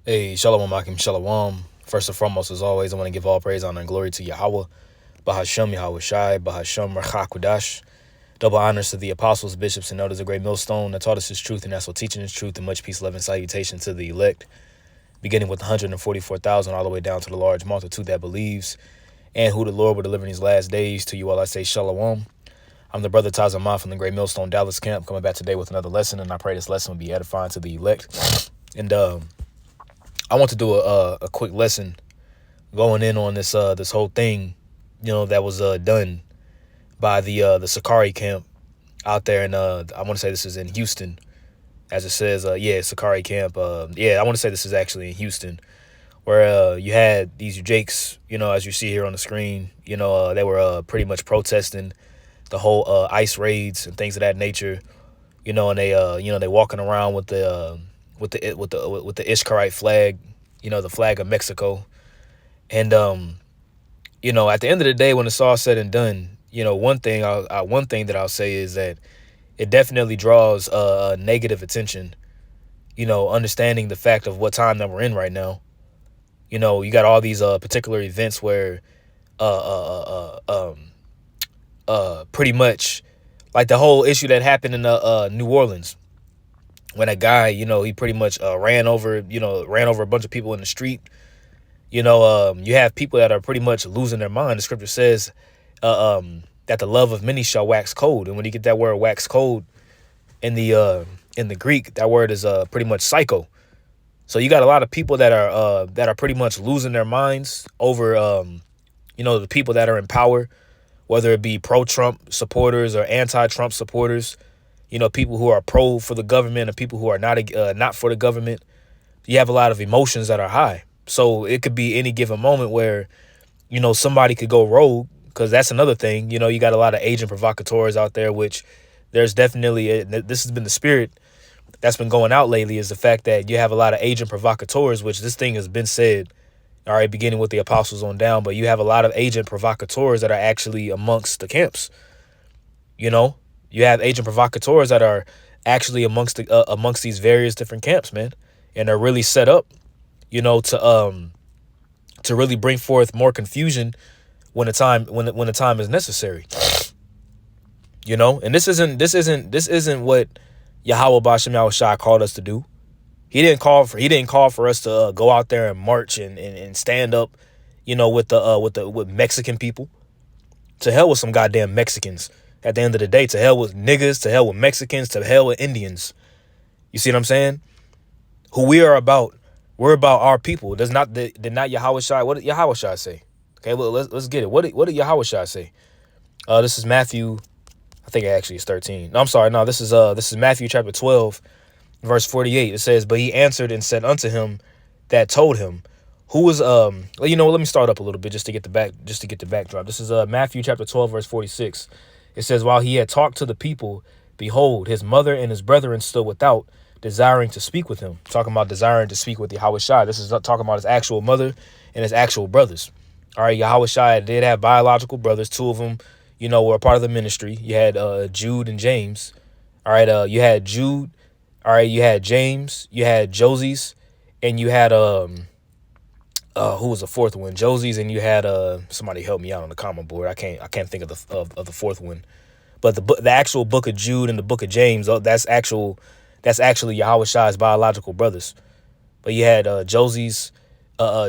Hey, Shalom Akim Shalom. First and foremost, as always, I want to give all praise, honor, and glory to Yahweh, Bahashem Yahweh Shai, Bahashem Rachakudash. Double honors to the apostles, bishops, and elders, a great millstone that taught us his truth and that's what teaching his truth, and much peace, love, and salutation to the elect, beginning with 144,000 all the way down to the large multitude that believes, and who the Lord will deliver in these last days. To you all I say Shalom. I'm the brother Tazamah from the Great Millstone Dallas Camp, coming back today with another lesson, and I pray this lesson will be edifying to the elect. And I want to do a quick lesson going in on this whole thing, that was done by the Sakari camp out there, and I want to say this is in Houston, as it says. Sakari camp. I want to say this is actually in Houston, where you had these Jakes, as you see here on the screen. They were pretty much protesting the whole ICE raids and things of that nature. And they walking around with the Ishkarite flag, the flag of Mexico. And at the end of the day, when it's all said and done, one thing that I'll say is that it definitely draws negative attention. Understanding the fact of what time that we're in right now. You got all these particular events where pretty much like the whole issue that happened in New Orleans, when a guy, he pretty much ran over a bunch of people in the street. You have people that are pretty much losing their mind. The scripture says that the love of many shall wax cold. And when you get that word wax cold in the Greek, that word is pretty much psycho. So you got a lot of people that are pretty much losing their minds over the people that are in power, whether it be pro-Trump supporters or anti-Trump supporters. People who are pro for the government and people who are not for the government. You have a lot of emotions that are high. So it could be any given moment where, somebody could go rogue, because that's another thing. You got a lot of agent provocateurs out there, which there's definitely, this has been the spirit that's been going out lately, is the fact that you have a lot of agent provocateurs, which this thing has been said, all right, beginning with the apostles on down, but you have a lot of agent provocateurs that are actually amongst the camps. You have agent provocateurs that are actually amongst these various different camps, man, and are really set up, to really bring forth more confusion when the time is necessary. And this isn't what Yahweh Bashem Yahushua called us to do. He didn't call for us to go out there and march and stand up, with Mexican people. To hell with some goddamn Mexicans. At the end of the day, to hell with niggas, to hell with Mexicans, to hell with Indians. You see what I'm saying? Who we are about, we're about our people. Did not Yahushua, what did Yahushua say? Okay, well, let's get it. What did Yahushua say? This is Matthew, I think it actually is 13. No, I'm sorry. No, this is Matthew chapter 12, verse 48. It says, "But he answered and said unto him that told him, who was let me start up a little bit just to get the backdrop. This is Matthew chapter 12, verse 46. It says, "While he had talked to the people, behold, his mother and his brethren stood without, desiring to speak with him." Talking about desiring to speak with Yahushua. This is talking about his actual mother and his actual brothers. All right, Yahushua did have biological brothers. Two of them, were a part of the ministry. You had Jude and James. All right, you had Jude. All right, you had James. You had Joses, and you had who was the fourth one? Josie's, and you had somebody help me out on the comment board. I can't think of the fourth one, but the actual book of Jude and the book of James, that's actually Yahushua's biological brothers. But you had Josie's,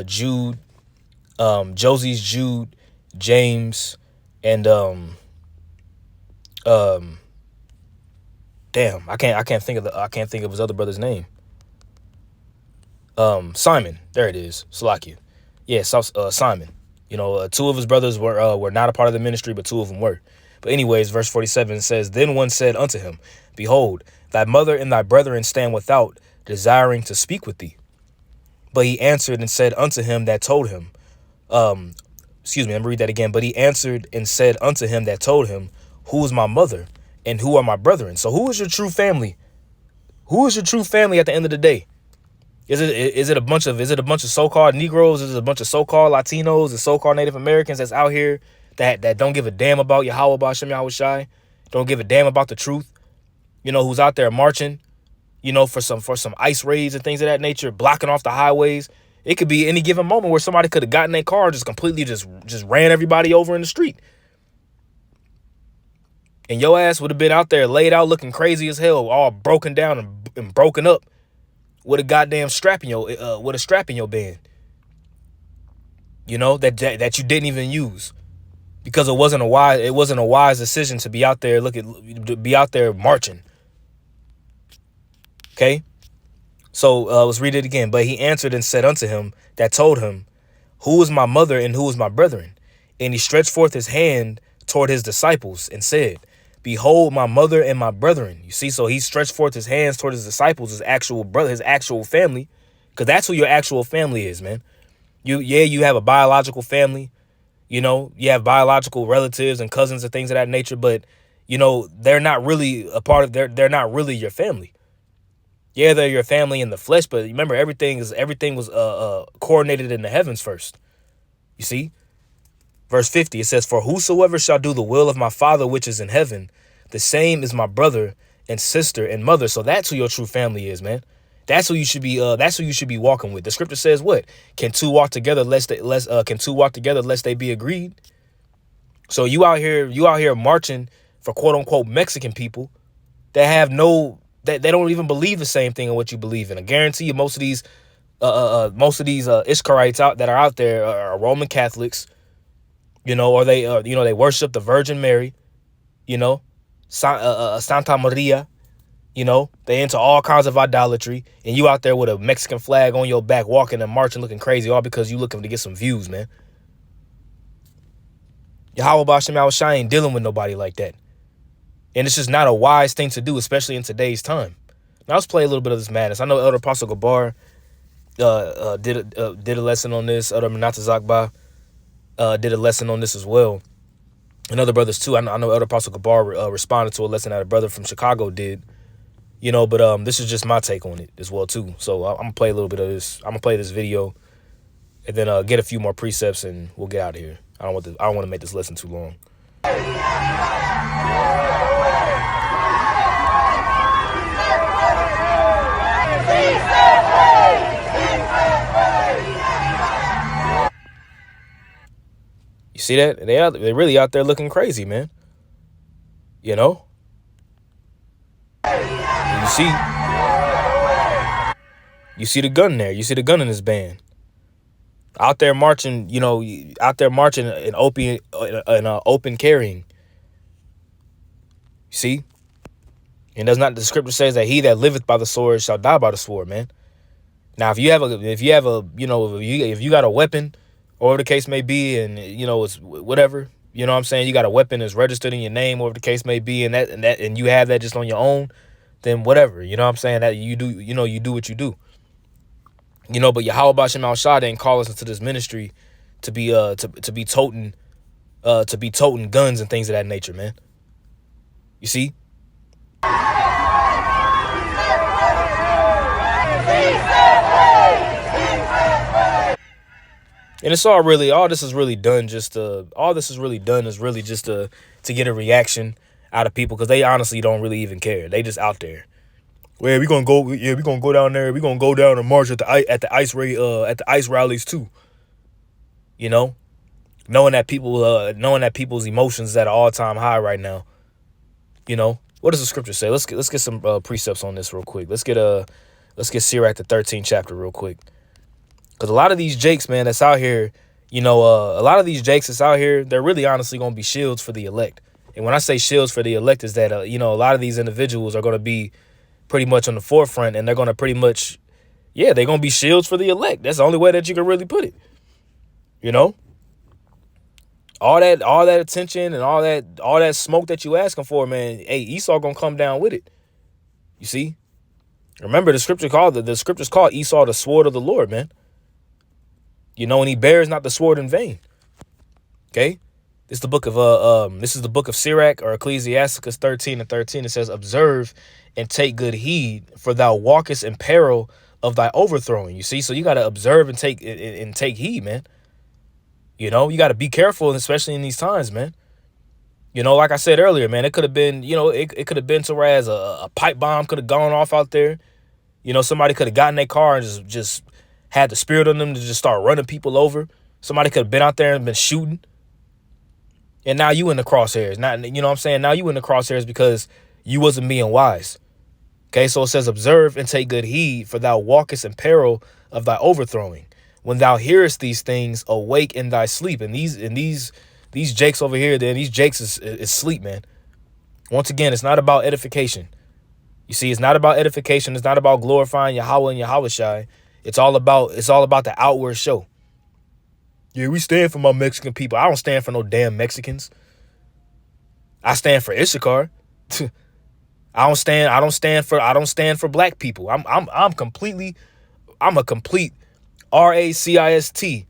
Jude, Josie's, Jude, James, and damn, I can't think of his other brother's name. Simon, there it is. Salakia. Yeah, Simon. Two of his brothers were not a part of the ministry, but two of them were. But anyways, verse 47 says, "Then one said unto him, Behold, thy mother and thy brethren stand without, desiring to speak with thee. But he answered and said unto him that told him, I'm gonna read that again. But he answered and said unto him that told him, Who is my mother and who are my brethren?" So who is your true family? Who is your true family at the end of the day? Is it a bunch of so-called Negroes? Is it a bunch of so-called Latinos and so-called Native Americans that's out here that don't give a damn about Yahweh Bashem Yahushai, don't give a damn about the truth? Who's out there marching, for some ice raids and things of that nature, blocking off the highways. It could be any given moment where somebody could have gotten their car and just completely just ran everybody over in the street. And your ass would have been out there laid out looking crazy as hell, all broken down and broken up with a goddamn strap in your band. That you didn't even use because it wasn't a wise decision to be out there marching. Okay? So let's read it again. But he answered and said unto him that told him, who is my mother and who is my brethren? And he stretched forth his hand toward his disciples and said, behold, my mother and my brethren. You see, so he stretched forth his hands toward his disciples, his actual brother, his actual family, because that's who your actual family is, man. You have a biological family, you have biological relatives and cousins and things of that nature, but they're not really a part of they're not really your family. Yeah, they're your family in the flesh, but remember everything was coordinated in the heavens first. You see? Verse 50, it says, for whosoever shall do the will of my Father which is in heaven, the same is my brother and sister and mother. So that's who your true family is, man. That's who you should be. That's who you should be walking with. The scripture says, "What can two walk together lest they be agreed?" So you out here marching for quote unquote Mexican people that have they don't even believe the same thing in what you believe in. I guarantee you, most of these Ishkarites that are out there are Roman Catholics. Or they worship the Virgin Mary, Santa Maria, they into all kinds of idolatry, and you out there with a Mexican flag on your back, walking and marching, looking crazy, all because you looking to get some views, man. Yahweh Bashem Yahushua ain't dealing with nobody like that. And it's just not a wise thing to do, especially in today's time. Now let's play a little bit of this madness. I know Elder Apostle Gabar did a lesson on this. Elder Menata Zakba did a lesson on this as well. And other brothers too. I know Elder Apostle Gabar responded to a lesson that a brother from Chicago did. But this is just my take on it as well too. So I'm gonna play a little bit of this. I'm gonna play this video, and then get a few more precepts, and we'll get out of here. I don't want to make this lesson too long. You see that? They're really out there looking crazy, man. And you see the gun there. You see the gun in his band. Out there marching, in open carrying. You see? And the scripture says that he that liveth by the sword shall die by the sword, man. Now, if you got a weapon, or whatever the case may be, and it's whatever, what I'm saying, you got a weapon that's registered in your name, whatever the case may be, and you have that just on your own, then whatever, what I'm saying, that you do, you do what you do. But Yahweh Bashem Yahushua didn't call us into this ministry to be toting guns and things of that nature, man. You see? And it's all this is really done just to get a reaction out of people, because they honestly don't really even care. They just out there. Well, we're gonna go down there. We're gonna go down and march at the ice rallies too. Knowing that people's emotions is at an all-time high right now. What does the scripture say? Let's get some precepts on this real quick. Let's get Sirach the 13th chapter real quick. Because a lot of these jakes, man, that's out here, they're really honestly going to be shields for the elect. And when I say shields for the elect, is that, a lot of these individuals are going to be pretty much on the forefront, and they're going to pretty much, they're going to be shields for the elect. That's the only way that you can really put it. All that attention and all that smoke that you asking for, man, hey, Esau going to come down with it. You see? Remember, the scriptures call Esau the sword of the Lord, man. And he bears not the sword in vain. Okay, this is the book of Sirach, or Ecclesiasticus 13:13. It says, "Observe and take good heed, for thou walkest in peril of thy overthrowing." You see, so you got to observe and take heed, man. You got to be careful, especially in these times, man. Like I said earlier, man, it could have been, it could have been to whereas a pipe bomb could have gone off out there. Somebody could have gotten in their car and just had the spirit on them to just start running people over. Somebody could have been out there and been shooting. And now you in the crosshairs. Not, you know what I'm saying? Now you in the crosshairs because you wasn't being wise. Okay, so it says, observe and take good heed, for thou walkest in peril of thy overthrowing. When thou hearest these things, awake in thy sleep. And these jakes over here, then these jakes is sleep, man. Once again, it's not about edification. You see, it's not about edification. It's not about glorifying Yahweh and Yahweh Shai. It's all about the outward show. Yeah, we stand for my Mexican people. I don't stand for no damn Mexicans. I stand for Issachar. I don't stand for black people. I'm a complete RACIST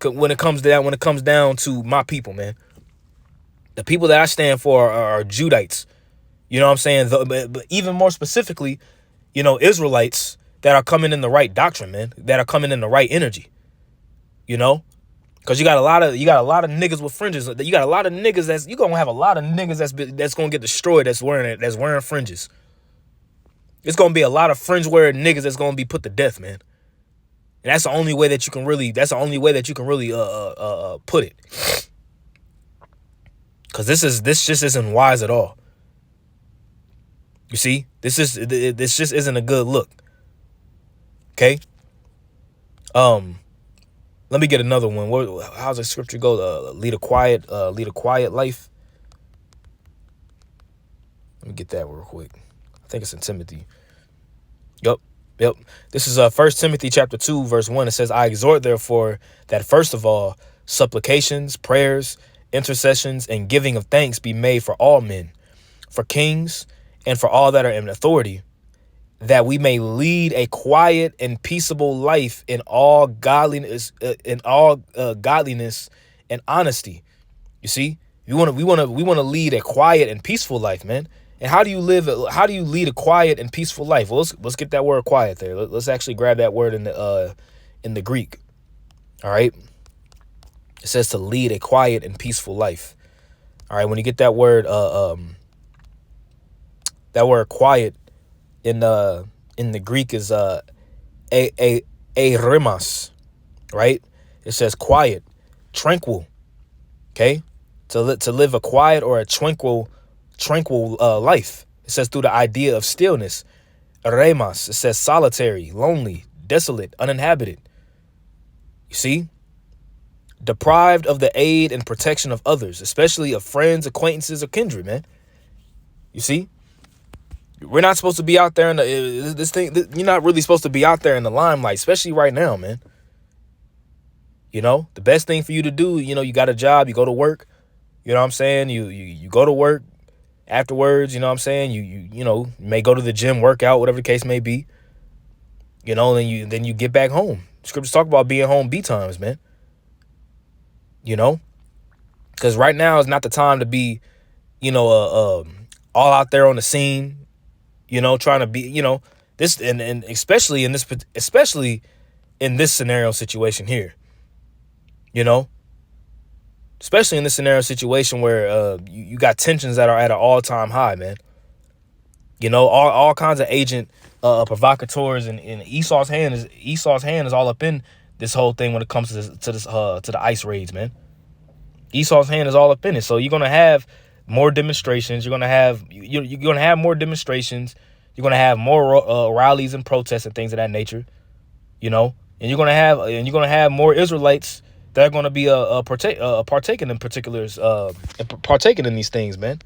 when it comes down to my people, man. The people that I stand for are Judites. You know what I'm saying? But even more specifically, Israelites that are coming in the right doctrine, man, that are coming in the right energy. Because you got a lot of niggas with fringes. You got a lot of niggas you're gonna have a lot of niggas that's gonna get destroyed that's wearing fringes. It's gonna be a lot of fringe wearing niggas that's gonna be put to death, man. And that's the only way that you can really put it. Cause this just isn't wise at all. You see, this just isn't a good look. Okay. Let me get another one. How's the scripture go? Lead a quiet life. Let me get that real quick. I think it's in Timothy. Yep. This is 1 Timothy chapter 2, verse 1. It says, I exhort, therefore, that first of all, supplications, prayers, intercessions, and giving of thanks be made for all men, for kings, and for all that are in authority, that we may lead a quiet and peaceable life in all godliness, and honesty. You see, we want to lead a quiet and peaceful life, man. And how do you lead a quiet and peaceful life? Well, let's get that word quiet there. Let's actually grab that word in the Greek. All right. It says to lead a quiet and peaceful life. All right. When you get that word quiet in the Greek is eremos, right? It says quiet, tranquil. Okay. To live a quiet or a tranquil life. It says through the idea of stillness. Eremos. It says solitary, lonely, desolate, uninhabited. You see? Deprived of the aid and protection of others, especially of friends, acquaintances, or kindred, man. You see? We're not supposed to be out there you're not really supposed to be out there in the limelight, especially right now, man. The best thing for you to do, you got a job, you go to work, you know what I'm saying? You go to work afterwards, you know what I'm saying? You may go to the gym, work out, whatever the case may be. Then you get back home. Scriptures talk about being home B times, man. Because right now is not the time to be, all out there on the scene, trying to be, this and especially in this scenario situation here, especially in this scenario situation where you got tensions that are at an all-time high, man. All kinds of agent provocateurs and Esau's hand is all up in this whole thing when it comes to the ICE raids, man. Esau's hand is all up in it. So you're gonna have more demonstrations. You're gonna have more demonstrations. You're gonna have more rallies and protests and things of that nature. And you're gonna have more Israelites that are gonna be partaking in particulars, partaking in these things, man.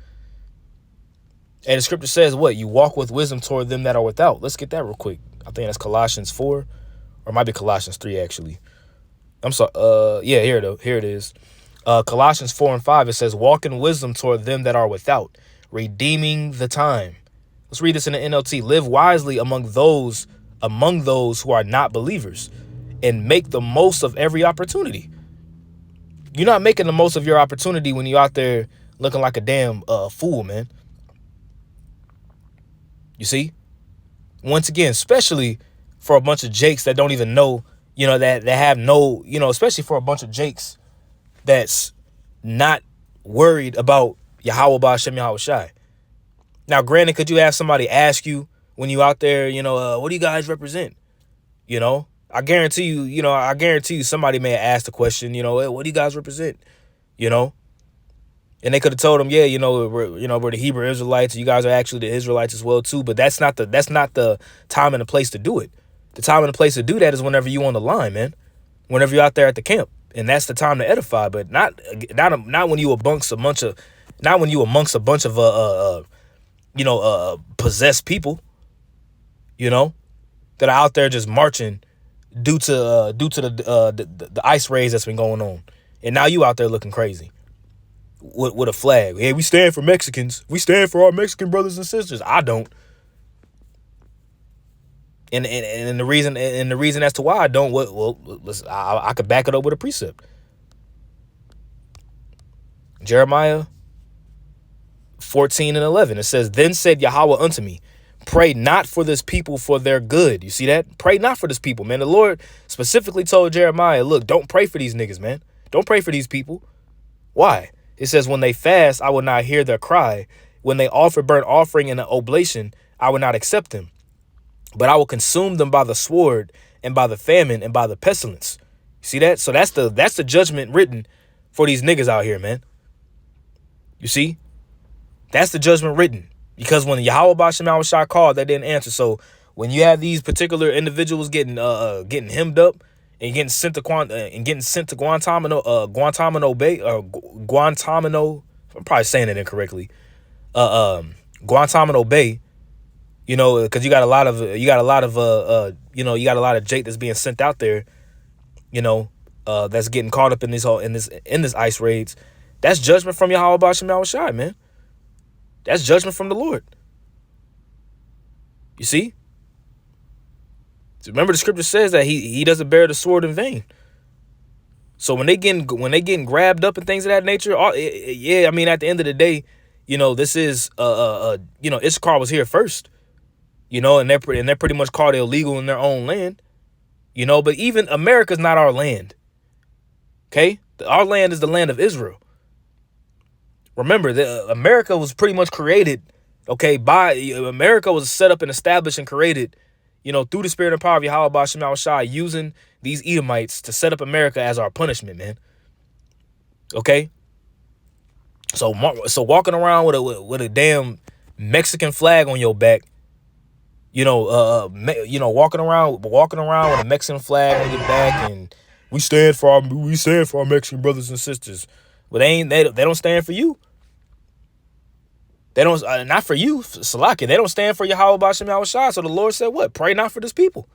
And the scripture says what? You walk with wisdom toward them that are without. Let's get that real quick. I think that's Colossians 4, or it might be Colossians 3 actually. I'm sorry. Yeah, here it is. Colossians 4 and 5, it says, walk in wisdom toward them that are without, redeeming the time. Let's read this in the NLT. Live wisely among those who are not believers, and make the most of every opportunity. You're not making the most of your opportunity when you're out there looking like a damn fool, man. You see? Once again, especially for a bunch of jakes that don't even know, that have no, especially for a bunch of jakes that's not worried about, Yahweh Ba'Shem Yahweh Shai. Now, granted, could you have somebody ask you when you out there, what do you guys represent? I guarantee you somebody may have asked the question, hey, what do you guys represent? And they could have told them, yeah, we're the Hebrew Israelites. You guys are actually the Israelites as well too. But that's not the time and the place to do it. The time and the place to do that is whenever you on the line, man. Whenever you're out there at the camp, and that's the time to edify. But not when you amongst a bunch of possessed people, that are out there just marching due to the ice raids that's been going on, and now you out there looking crazy with a flag. Hey, we stand for Mexicans. We stand for our Mexican brothers and sisters. I don't. And the reason as to why I don't, listen, I could back it up with a precept. Jeremiah 14:11. It says, "Then said Yahweh unto me, pray not for this people for their good." You see that? Pray not for this people, man. The Lord specifically told Jeremiah, look, don't pray for these niggas, man. Don't pray for these people. Why? It says, when they fast, I will not hear their cry. When they offer burnt offering and an oblation, I will not accept them. But I will consume them by the sword and by the famine and by the pestilence. See that? So that's the judgment written for these niggas out here, man. You see? That's the judgment written. Because when Yahweh Ba'Shem Yahweh Shai called, they didn't answer. So when you have these particular individuals getting hemmed up and getting sent to Guantanamo Bay, Guantanamo, I'm probably saying it incorrectly. Guantanamo Bay, because you got a lot of Jake that's being sent out there, that's getting caught up in this ice raids. That's judgment from Yahweh Ba'Shem Yahweh Shai, man. That's judgment from the Lord. You see? So remember, the scripture says that he doesn't bear the sword in vain. So when they getting grabbed up and things of that nature, at the end of the day, this is Issachar was here first, and they're pretty much called illegal in their own land, But even America's not our land. Okay, our land is the land of Israel. Remember that America was pretty much created, America was set up and established and created, through the spirit and power of Yahweh Ba'Shem Yahweh Shai, using these Edomites to set up America as our punishment, man. Okay. So walking around with a damn Mexican flag on your back, walking around with a Mexican flag on your back, and we stand for our Mexican brothers and sisters. But they don't stand for you. They don't, not for you, Salaki. They don't stand for Yahweh Ba'Shem Yahweh Shai. So the Lord said, what? Pray not for this people.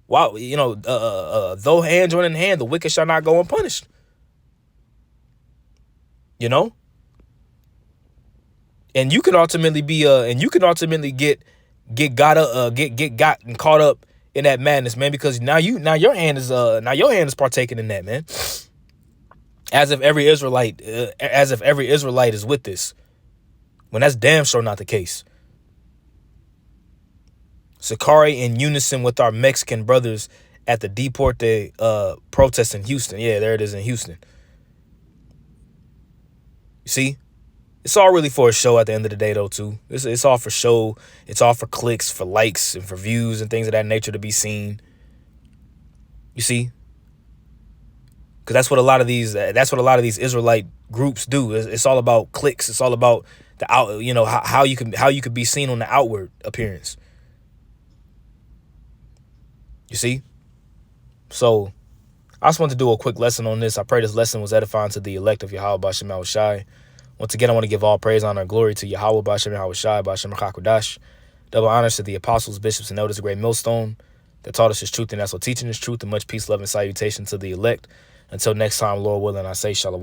Wow, though hand join in hand, the wicked shall not go unpunished. And you can ultimately get got and caught up in that madness, man, because now your hand is partaking in that, man. As if every Israelite is with this, when that's damn sure not the case. Sakari in unison with our Mexican brothers at the Deporte protest in Houston. Yeah, there it is in Houston. You see? It's all really for a show at the end of the day, though, too. It's all for show. It's all for clicks, for likes, and for views and things of that nature to be seen. You see? Because that's what a lot of these Israelite groups do. It's all about clicks. It's all about how you could be seen on the outward appearance. You see? So I just wanted to do a quick lesson on this. I pray this lesson was edifying to the elect of Yahweh Ba'Shem Yahweh Shai. Once again, I want to give all praise, honor, and glory to Yahweh Ba'Shem Yahweh Shai, Ba'Shem HaKadosh. Double honors to the apostles, bishops, and elders of Great Millstone that taught us his truth and that's what teaching his truth, and much peace, love, and salutation to the elect. Until next time, Lord willing, I say shalom.